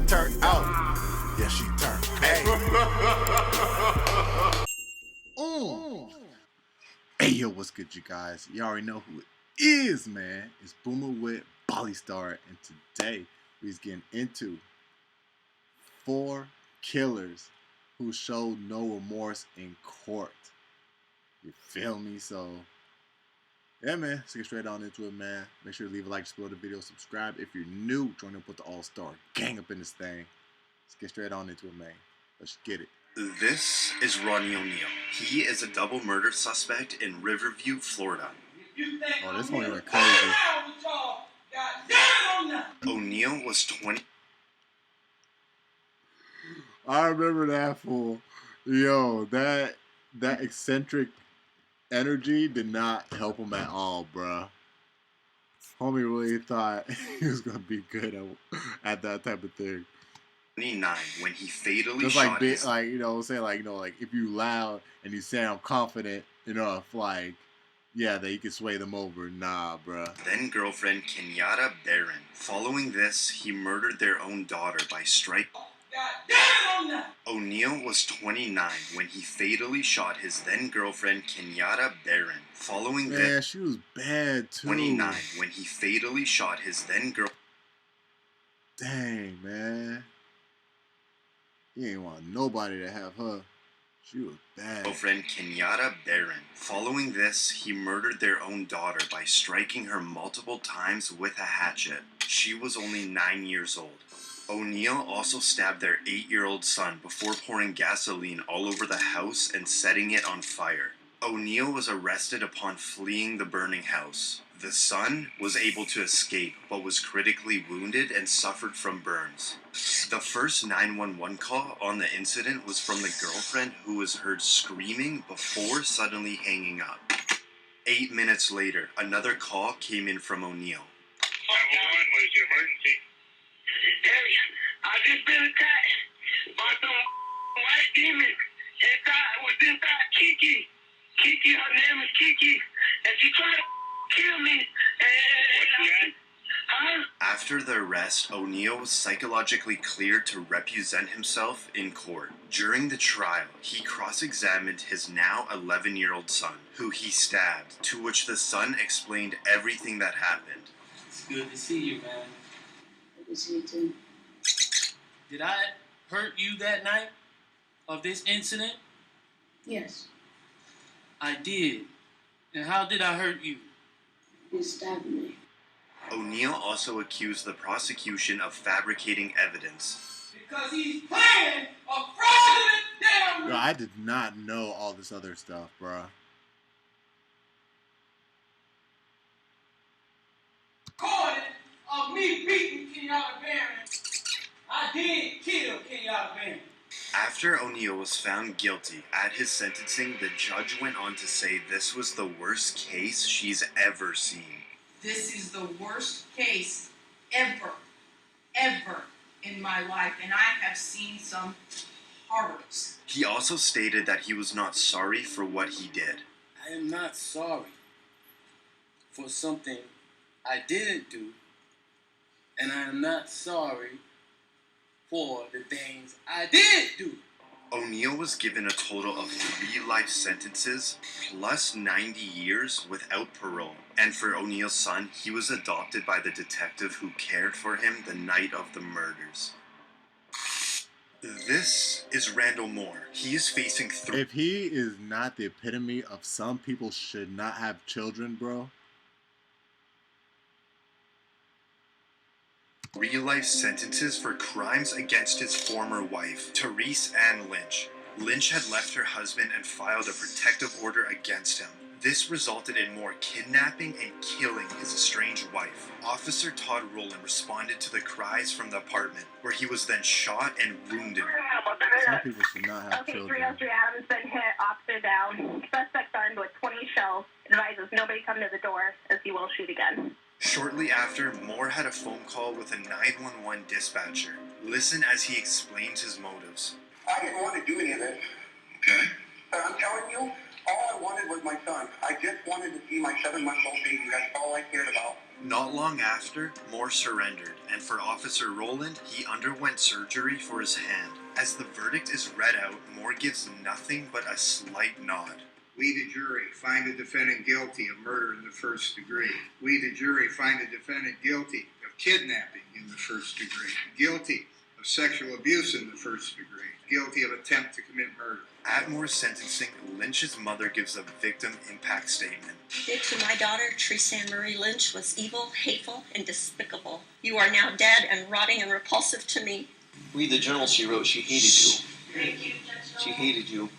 turned out. Yeah, she turned. Hey. Hey, yo, what's good, you guys? You already know who it is, man. It's Boomer with Bali Star, and today we're getting into 4 killers who showed no remorse in court. You feel me? So, yeah, man. Let's get straight on into it, man. Make sure to leave a like, below the video, subscribe if you're new. Join up with the All-Star gang up in this thing. Let's get straight on into it, man. Let's get it. This is Ronnie O'Neill. He is a double murder suspect in Riverview, Florida. Oh, this one went crazy. O'Neill was 20. I remember that fool. Yo, that eccentric energy did not help him at all, bruh. Homie really thought he was gonna be good at that type of thing. 29 when he fatally just shot his... like, you know, say like, you know, like if you loud and you sound confident enough, like, yeah, that you can sway them over. Nah, bruh. Then girlfriend Kenyatta Barron. Following this, he murdered their own daughter by striking. O'Neill was 29 when he fatally shot his then girlfriend Kenyatta Barron. Following this, yeah, she was bad too. 29 when he fatally shot his then girl. Dang, man. He ain't want nobody to have her. She was bad. Girlfriend Kenyatta Barron. Following this, he murdered their own daughter by striking her multiple times with a hatchet. She was only 9 years old. O'Neill also stabbed their 8-year-old son before pouring gasoline all over the house and setting it on fire. O'Neill was arrested upon fleeing the burning house. The son was able to escape, but was critically wounded and suffered from burns. The first 911 call on the incident was from the girlfriend who was heard screaming before suddenly hanging up. 8 minutes later, another call came in from O'Neill. 911, what is your emergency? Hey, I just been attacked by some white demons inside Kiki. Kiki, her name is Kiki, and she tried to kill me. After the arrest, O'Neill was psychologically cleared to represent himself in court. During the trial, he cross-examined his now 11-year-old son, who he stabbed, to which the son explained everything that happened. It's good to see you, man. Good to see you too. Did I hurt you that night of this incident? Yes. I did. And how did I hurt you? You stabbed me. O'Neill also accused the prosecution of fabricating evidence. Because he's playing a fraudulent damn. Yo, I did not know all this other stuff, bruh. Recording of me beating Kenyatta Barron. I did kill Kenyatta Barron. After O'Neill was found guilty at his sentencing, the judge went on to say this was the worst case she's ever seen. This is the worst case ever in my life, and I have seen some horrors. He also stated that he was not sorry for what he did. I am not sorry for something I didn't do, and I am not sorry for the things I did do. O'Neill was given a total of 3 life sentences plus 90 years without parole. And for O'Neill's son, he was adopted by the detective who cared for him the night of the murders. This is Randall Moore. He is facing If he is not the epitome of some people should not have children, bro. 3 life sentences for crimes against his former wife, Therese Ann Lynch. Lynch had left her husband and filed a protective order against him. This resulted in Moore kidnapping and killing his estranged wife. Officer Todd Rowland responded to the cries from the apartment, where he was then shot and wounded. Some people should not have children. 303 Adams been hit, officer down. Suspects armed with 20 shells. Advises nobody come to the door, as he will shoot again. Shortly after, Moore had a phone call with a 911 dispatcher. Listen as he explains his motives. I didn't want to do any of this. Okay. But I'm telling you, all I wanted was my son. I just wanted to see my 7-month-old baby. That's all I cared about. Not long after, Moore surrendered, and for Officer Rowland, he underwent surgery for his hand. As the verdict is read out, Moore gives nothing but a slight nod. We, the jury, find the defendant guilty of murder in the first degree. We, the jury, find the defendant guilty of kidnapping in the first degree, guilty of sexual abuse in the first degree, guilty of attempt to commit murder. At Moore's sentencing, Lynch's mother gives a victim impact statement. To my daughter, Tresanne Marie Lynch, was evil, hateful, and despicable. You are now dead and rotting and repulsive to me. Read the journal she wrote. She hated you. Thank you. She hated you.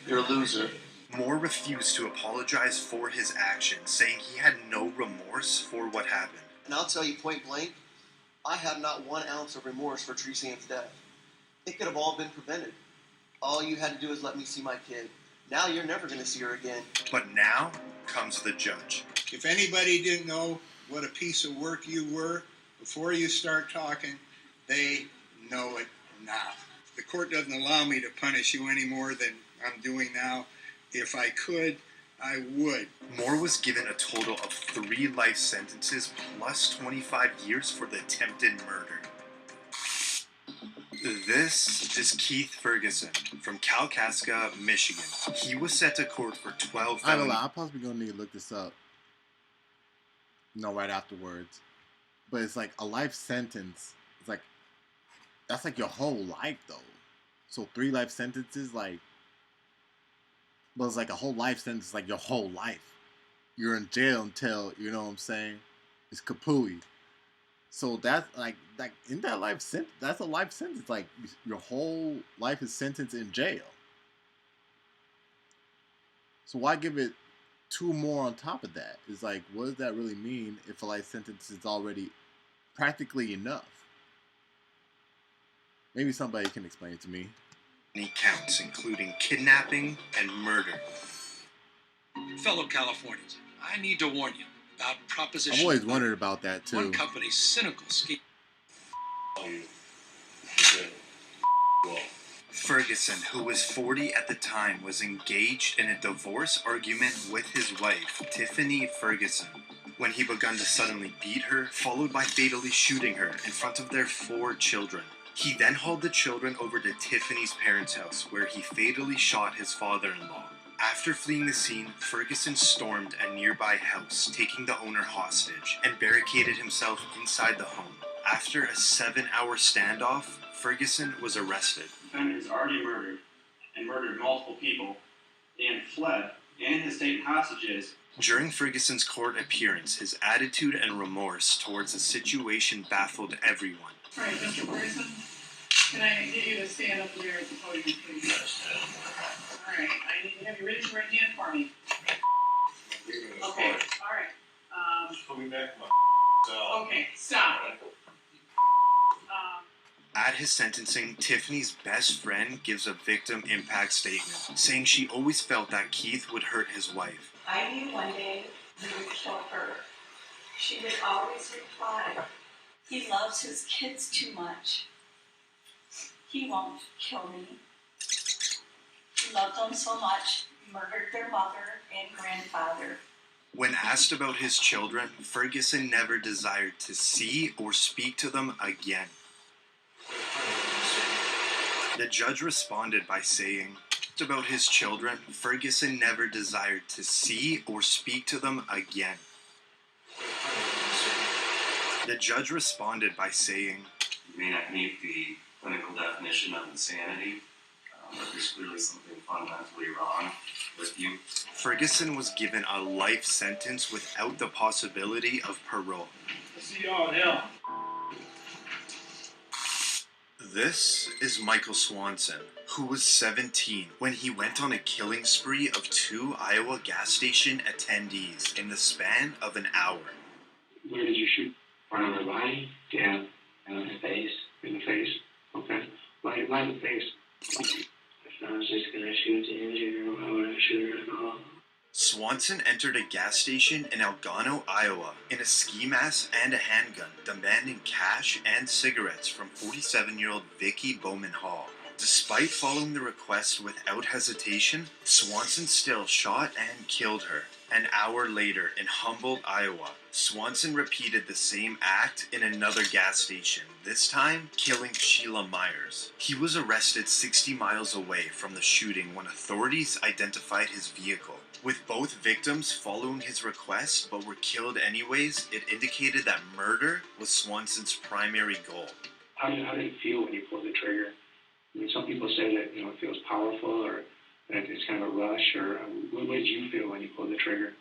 You're a loser. Moore refused to apologize for his actions, saying he had no remorse for what happened. And I'll tell you point blank, I have not 1 ounce of remorse for Tresanne's death. It could have all been prevented. All you had to do is let me see my kid. Now you're never going to see her again. But now comes the judge. If anybody didn't know what a piece of work you were before you start talking, they know it now. The court doesn't allow me to punish you any more than I'm doing now. If I could, I would. Moore was given a total of 3 life sentences plus 25 years for the attempted murder. This is Keith Ferguson from Kalkaska, Michigan. He was set to court for 12 I don't felony. know. I'm possibly gonna need to look this up. No, right afterwards. But it's like a life sentence. It's like that's like your whole life though. So 3 life sentences, like, but it's like a whole life sentence, like your whole life. You're in jail until, you know what I'm saying? It's kapooey. So that's like in that life sentence, that's a life sentence. Like your whole life is sentenced in jail. So why give it 2 more on top of that? It's like, what does that really mean if a life sentence is already practically enough? Maybe somebody can explain it to me. Counts, including kidnapping and murder. Fellow Californians, I need to warn you about Proposition. I've always wondered about that too. One company's cynical scheme. Ferguson, who was 40 at the time, was engaged in a divorce argument with his wife, Tiffany Ferguson, when he began to suddenly beat her, followed by fatally shooting her in front of their 4 children. He then hauled the children over to Tiffany's parents' house, where he fatally shot his father-in-law. After fleeing the scene, Ferguson stormed a nearby house, taking the owner hostage, and barricaded himself inside the home. After a 7-hour standoff, Ferguson was arrested. The defendant is already murdered, and murdered multiple people, and fled, and has taken hostages. During Ferguson's court appearance, his attitude and remorse towards the situation baffled everyone. All right, Mr. Ferguson, can I get you to stand up there at the podium, please? All right, I need to have you raise your right hand for me. Okay, all right. Put me back Okay, stop. At his sentencing, Tiffany's best friend gives a victim impact statement, saying she always felt that Keith would hurt his wife. I knew one day he would kill her. She would always reply, "He loves his kids too much. He won't kill me. He loved them so much, he murdered their mother and grandfather." When asked about his children, Ferguson never desired to see or speak to them again. The judge responded by saying, about his children, Ferguson never desired to see or speak to them again. The judge responded by saying, You may not meet the clinical definition of insanity, but there's clearly something fundamentally wrong with you. Ferguson was given a life sentence without the possibility of parole. See y'all in hell. This is Michael Swanson, who was 17 when he went on a killing spree of 2 Iowa gas station attendees in the span of an hour. Where did you shoot? Right on the body? Yeah. And on the face? In the face? Okay. Why the face? If I was just gonna shoot to injure her, why would I shoot her at all? Swanson entered a gas station in Algano, Iowa, in a ski mask and a handgun, demanding cash and cigarettes from 47-year-old Vicky Bowman Hall. Despite following the request without hesitation, Swanson still shot and killed her. An hour later, in Humboldt, Iowa, Swanson repeated the same act in another gas station, this time killing Sheila Myers. He was arrested 60 miles away from the shooting when authorities identified his vehicle. With both victims following his request but were killed anyways, it indicated that murder was Swanson's primary goal. How did it feel when you pulled the trigger? I mean, some people say that it feels powerful or that it's kind of a rush. Or what did you feel when you pulled the trigger?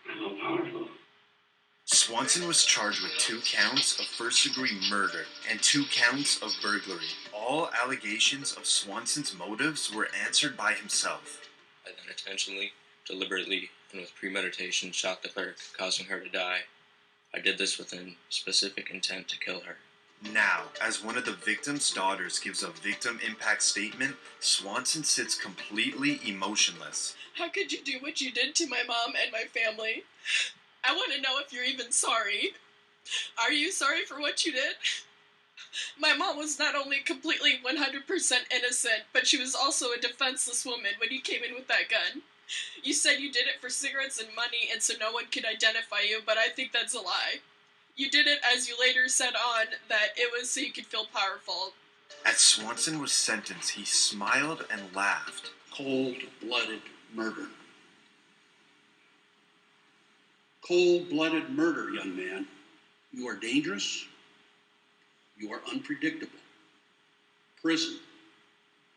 I felt powerful. Swanson was charged with 2 counts of first-degree murder and 2 counts of burglary. All allegations of Swanson's motives were answered by himself. I then intentionally, deliberately, and with premeditation shot the clerk, causing her to die. I did this with a specific intent to kill her. Now, as one of the victim's daughters gives a victim impact statement, Swanson sits completely emotionless. How could you do what you did to my mom and my family? I want to know if you're even sorry. Are you sorry for what you did? My mom was not only completely 100% innocent, but she was also a defenseless woman when you came in with that gun. You said you did it for cigarettes and money and so no one could identify you, but I think that's a lie. You did it, as you later said on, that it was so you could feel powerful. As Swanson was sentenced, he smiled and laughed. Cold-blooded murder. Cold-blooded murder, young man. You are dangerous. You are unpredictable. Prison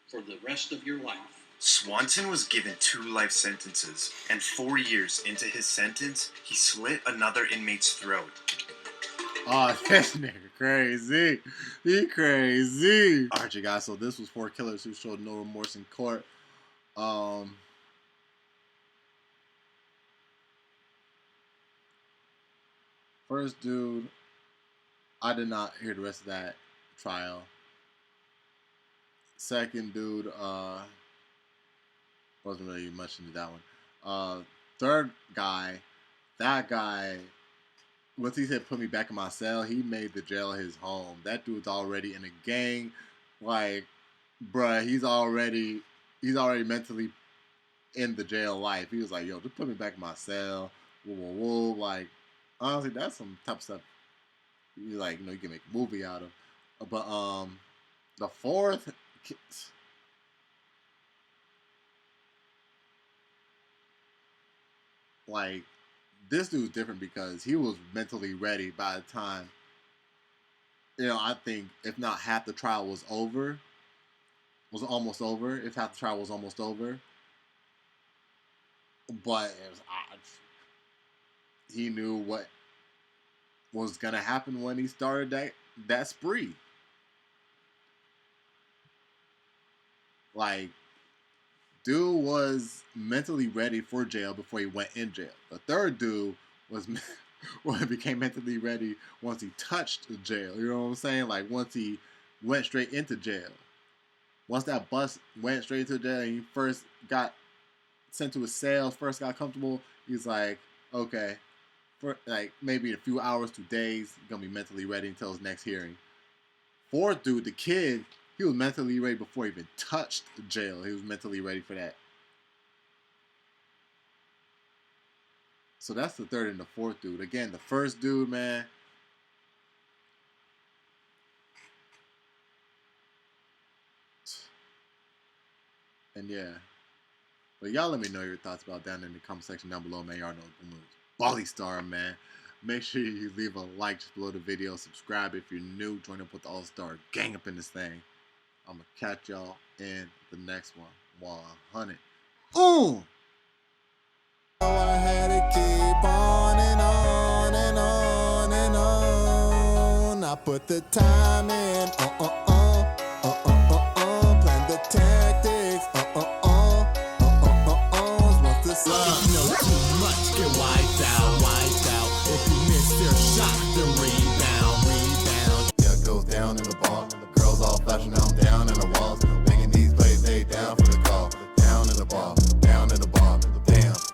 for the rest of your life. Swanson was given 2 life sentences, and 4 years into his sentence, he slit another inmate's throat. Oh, this nigga crazy. He crazy. Alright, you guys, so this was 4 killers who showed no remorse in court. First dude, I did not hear the rest of that trial. Second dude, wasn't really much into that one. Third guy, that guy, once he said put me back in my cell, he made the jail his home. That dude's already in a gang. Like, bruh, he's already mentally in the jail life. He was like, yo, just put me back in my cell. Whoa, whoa, whoa. Like, honestly, that's some tough stuff. You like, you can make a movie out of. But the fourth, like, this dude's different because he was mentally ready by the time, I think if not half the trial was almost over. If half the trial was almost over. But it was odd. He knew what was going to happen when he started that spree. Like, dude was mentally ready for jail before he went in jail. The third dude became mentally ready once he touched the jail. You know what I'm saying? Like, once he went straight into jail. Once that bus went straight to jail and he first got sent to his cell, first got comfortable, he's like, okay, for like maybe a few hours to days, he's going to be mentally ready until his next hearing. Fourth dude, the kid, he was mentally ready before he even touched the jail. He was mentally ready for that. So that's the third and the fourth dude. Again, the first dude, man. And yeah. But y'all let me know your thoughts about that in the comment section down below, man. Y'all know the moves. Bali Star, man. Make sure you leave a like just below the video. Subscribe if you're new. Join up with the All-Star gang up in this thing. I'm going to catch y'all in the next one. 100. Ooh! I had to keep on and on and on and on. I put the time in.